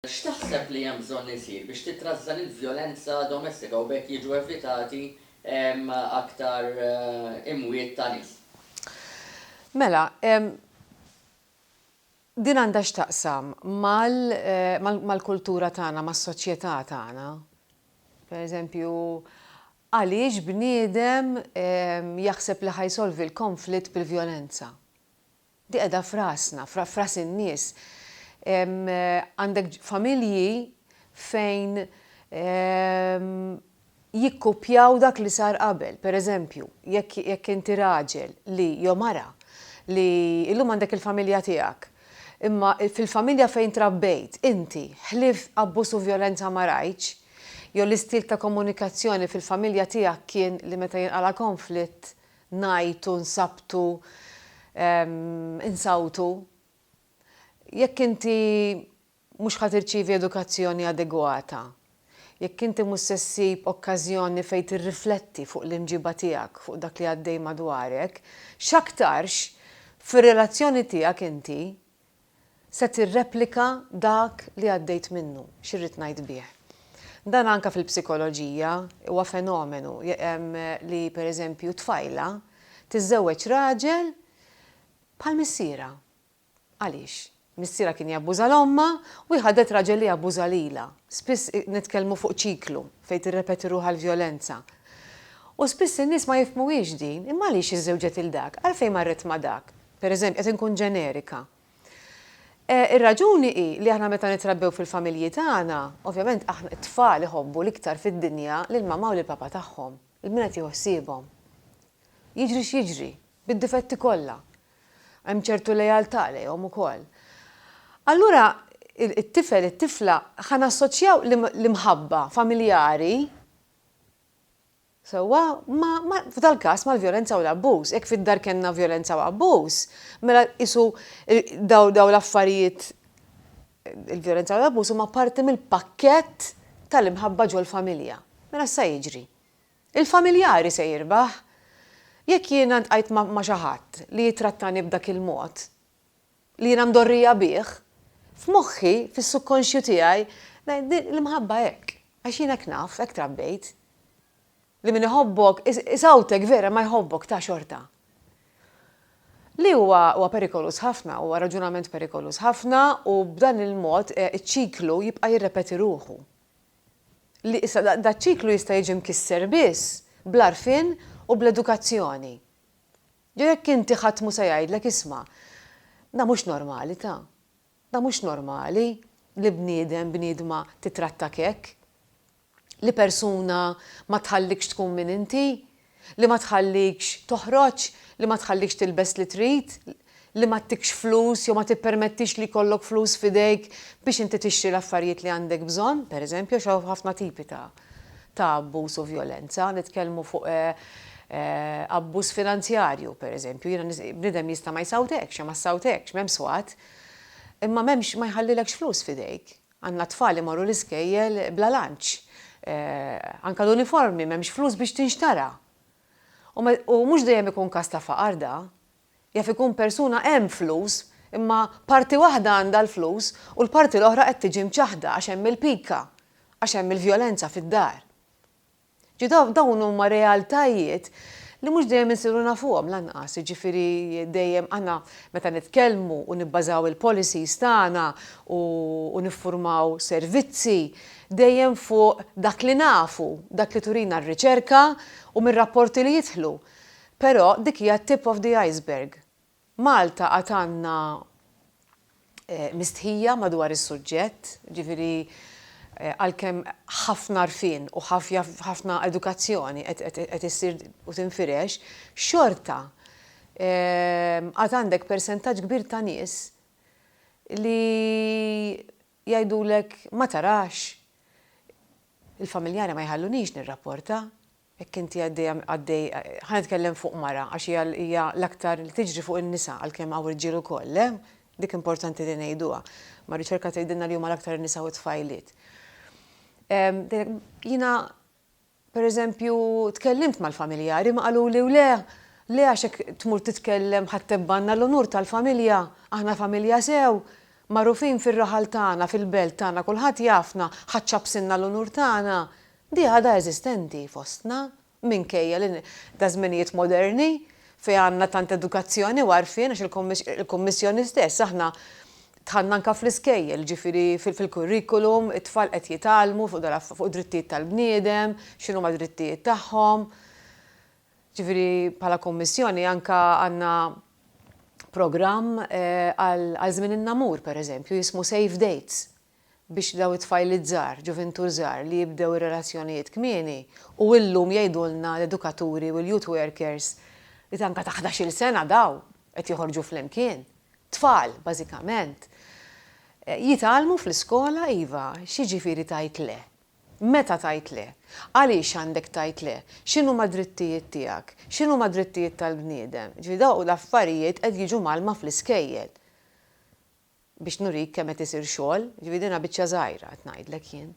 X'taħseb li hemm bżonn isir biex titrażżan il-vjolenza domestika u bekk jiġu evitati aktar imwiet ta' nies? Mela, din għandha x'taqsam mal-kultura tagħna, mas-soċjetà tagħna. Pereżempju, għaliex bniedem jaħseb li ħajsolvi l-konflitt bil-vjolenza. Di qiegħda frasna, fras in-nies. Għandek familji fejn jikkupjaw dak li sar qabel. Pereżempju, jekk inti raġel li jew mara li illum għandek il-familja tiegħek. Imma fil-familja fejn trabbejt, inti ħlif abbuż u vjolenza ma rajtx, jew l-istil ta' komunikazzjoni fil-familja tiegħek kien li meta jinqala konflitt ngħidu, nsabtu, insawtu. Jekk inti mhux ħadd irċievi edukazzjoni adegwata, jekk inti mhux se ssib okkażjoni fejn tirrifletti fuq l-imġiba tiegħek, fuq dak li għaddej madwarek, x'aktarx fir-relazzjoni tiegħek inti se tirreplika dak li għaddejt minnu, x'irrid ngħid bih. Dan anke fil-psikoloġija huwa fenomenu li pereżempju tfajla tiżżewweġ raġel bħal missiera. Għaliex? Missiera kien jabbuża l-omma u jħadet raġel li jabbuża lilha. Spiss nitkellmu fuq ċiklu fejn tirrepeti ruħha l-vjolenza. U spiss in-nies ma jifhmuhiex din, imma għaliex iżżewġet il dak, għalfejn marret ma' dak. Pereżempju, qed inkun ġenerika. Ir-raġuni hi li aħna meta nitrabbew fil-familji tagħna, ovvjament aħna t-tfal iħobbu l-iktar fid-dinja lil mamma u lil papa tagħhom, il-min qed jħossibhom. Jiġri x'jiġri, bid-difetti kollha. Hemm ċertu lejaltà lejhom ukoll. Allura it-tifel, it-tifla ħana assoċjaw l-imħabba familjari sewwa f'dal-każ mal-vjolenza u l-abbuż. Hekk fid-dar kellna vjolenza u abbuż, mela isu daw l-affarijiet il-vjolenza u l-abbuż huma parti mill-pakkett tal-imħabba ġol familja. Mela sa jiġri. Il-familjari se jirbaħ. Jekk jiena ntqajt ma' xi ħadd li jitrattani b'dak il-mod, li jiena mdorrija bih, f'moħħi, fis-subkonxju tiegħi, l-imħabba hekk, għax jien hekk naf, hekk trabbejt. Li min iħobbok, isawtek vera ma jħobbok ta' xorta. Li huwa perikolus ħafna, huwa raġunament perikolus ħafna u b'dan il-mod iċ-ċiklu jibqa' jirrepeti ruħu. Li issa da ċiklu jista' jiġi mkisser biss bl-arfin u bl-edukazzjoni. Jekk inti ħadd mu se jgħidlek isma', da mhux normali ta'. Da mhux normali li bniedma titrattak hekk. Li persuna ma tħallikx tkun min inti, li ma tħallikx toħroġ, li ma tħallikx tilbes li trid, li ma ttikx flus jew ma tippermettix li jkollok flus f'idejk biex inti tixtri l-affarijiet li għandek bżonn, pereżempju xew ħafna tipi ta' abbuż u vjolenza, nitkellmu fuq abbuż finanzjarju, pereżempju, jiena bniedem jista' ma jsawtekx, ma ssawtekx, m'hemm swat, imma m'hemmx ma jħallilekx flus f'idejk. Għandna tfal imorru l-iskejjel bla lanċ. Anka l-uniformi m'hemmx flus biex tinxtara. U mhux dejjem ikun każ ta' faqar da, jaf ikun persuna hemm flus, imma parti waħda għandha l-flus u l-parti l-oħra qed tiġi mċaħda għax hemm il-pika, għax hemm il-vjolenza fid-dar. Dawn huma realtajiet li mhux dejjem insiru nafuhom lanqas, jiġifieri dejjem aħna meta nitkellmu u nibbażaw il-policies tagħna u niffurmaw servizzi dejjem fuq dak li nafu, dak li turina r-riċerka u mir-rapporti li jidħlu. Però dik hija tip of the iceberg. Malta għad għandna mistħija madwar is-suġġett, ġifieri għalkemm ħafna rfin u ħafna edukazzjoni qed issir u tinfirex, xorta għad għandek persentaġġ kbir ta' nies li jgħidulek ma tarax, il-familjari ma jħallunix nirrapporta, jekk inti għaddej ħanitkellem fuq mara għax hija l-aktar li tiġri fuq in-nisa għalkemm hawn irġiel ukoll, dik importanti li ngħiduha. Ma riċerka tgħidilna li huma l-aktar nisa u tfajliet. Jiena pereżempju tkellimt mal-familjari ma qalu li le għax hekk tmur titkellem ħadd tebbanna l-onur tal-familja, aħna familja sew, marufin fil-raħal tagħna, fil-belt tagħna, kulħadd jafna, ħaċċabsinna l-unur tagħna, di għadha eżistenti fostna minkejja li ta' żminijiet moderni fejn għandna tant edukazzjoni u għarfien għax il-Kummissjoni stess aħna tħanna anka fl-iskejjel, ġifieri fil-kurrikulum, it-tfal qed jitgħallmu fuq drittijiet tal-bniedem, x'inhu ma drittijiet tagħhom. Ġifieri bħala Kummissjoni anka għandna programm għal żmien in-namur pereżempju jismu Safe Dates biex daw it-tfajl żgħar, ġuventur żgħar li jibdew ir-relazzjonijiet kmieni u llum jgħidulna l-edukaturi u l-youth workers li tanka ta' 11-il sena daw qed joħorġu flimkien. Tfal, bażikament. Jitgħallmu fl-iskola iva, x'jiġifieri tajt le? Meta tajt le? Għaliex għandek tajt le? X'inhu ma drittijiet tiegħek? X'inhu ma drittijiet tal-bniedem? Ġifieri daw l-affarijiet qed jiġu malma fl-iskejjel. Biex nurik kemm qed isir xogħol, ġifieri dinha biċċa żgħira qed ngħidlek jien.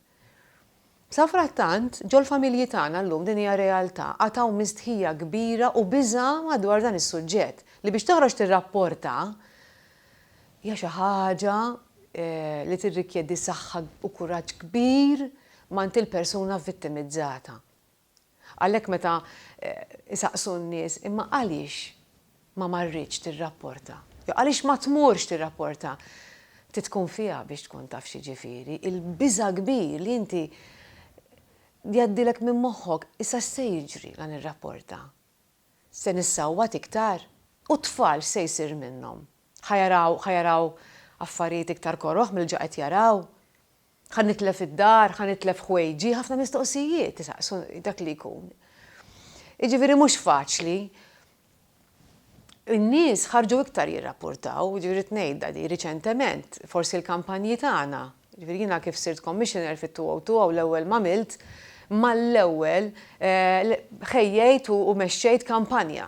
Sa frattant, ġol-familji tagħna llum din hija realtà għataw mistħija kbira u biża' madwar dan is-suġġett li biex toħroġ tirrapporta hija xi ħaġa li tirrikjedi saħħa u kuraġġ kbir mant il-persuna vittimizzata. Għalhekk meta isaqsu n-nies imma għaliex ma marritx tirrapporta? Għaliex ma tmurx tirrapporta? Titkun fiha biex tkun taf xi ġifieri, il-biża' kbir li inti jgħaddilek minn moħħok issa se jiġri lan ir-rapporta. Se nissawwat iktar u tfal se jsir minnhom. Ħajaraw affarijiet iktar korroħ mill-ġaqet jaraw. Ħanitlef id-dar, ħanitlef ħwejġi, ħafna mistoqsijiet isaqsu dak li jkun. Jiġifieri mhux faċli. In-nies ħarġu iktar jirrapportaw, ġifieri tngħidha di riċentement, forsi l-kampanji tagħna. Ġifieri jiena kif sirt commissioner fit-202 u l-ewwel m'għamilt mal-ewwel ħejjejt u mexxejt kampanja.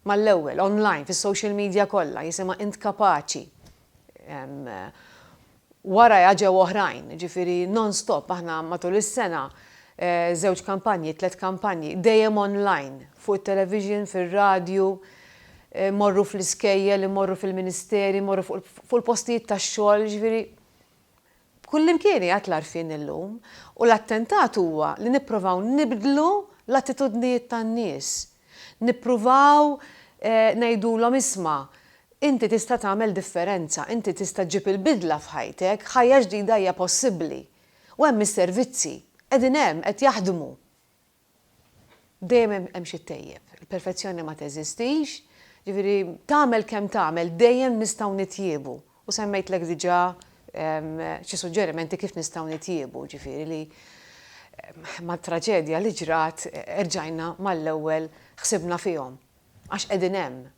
Mal-ewwel online fis-social media kollha jisimha Int Kapaċi. Wara ġew oħrajn, ġifieri non-stop aħna matul is-sena 2 kampanji, 3 kampanji, dejjem online, fuq it-television, fir-radju, morru fl-iskejjel, morru fil-ministeri, morru fuq il-postijiet tax-xogħol, ġifieri kullimkien għad l-għarfien illum u l-attentat huwa li nippruvaw nibdlu l-attitudnijiet tan-nies. Nippruvaw ngħidulhom isma' inti tista' tagħmel differenza, inti tista' ġib il-bidla f'ħajtek, ħajja ġdida hija possibbli. U hemm is-servizzi, qegħdin hemm qed jaħdmu. Dejjem hemm xi tejjeb, il-perfezzjoni ma teżistix, ġifieri tagħmel kemm tagħmel dejjem nistgħu nitjiebu. U semmejtlek diġà xi suġġerimenti kif nistgħu nitjiebu, ġifieri li mat-traġedja li ġrat erġajna mal-ewwel ħsibna fihom għax qegħdin hemm.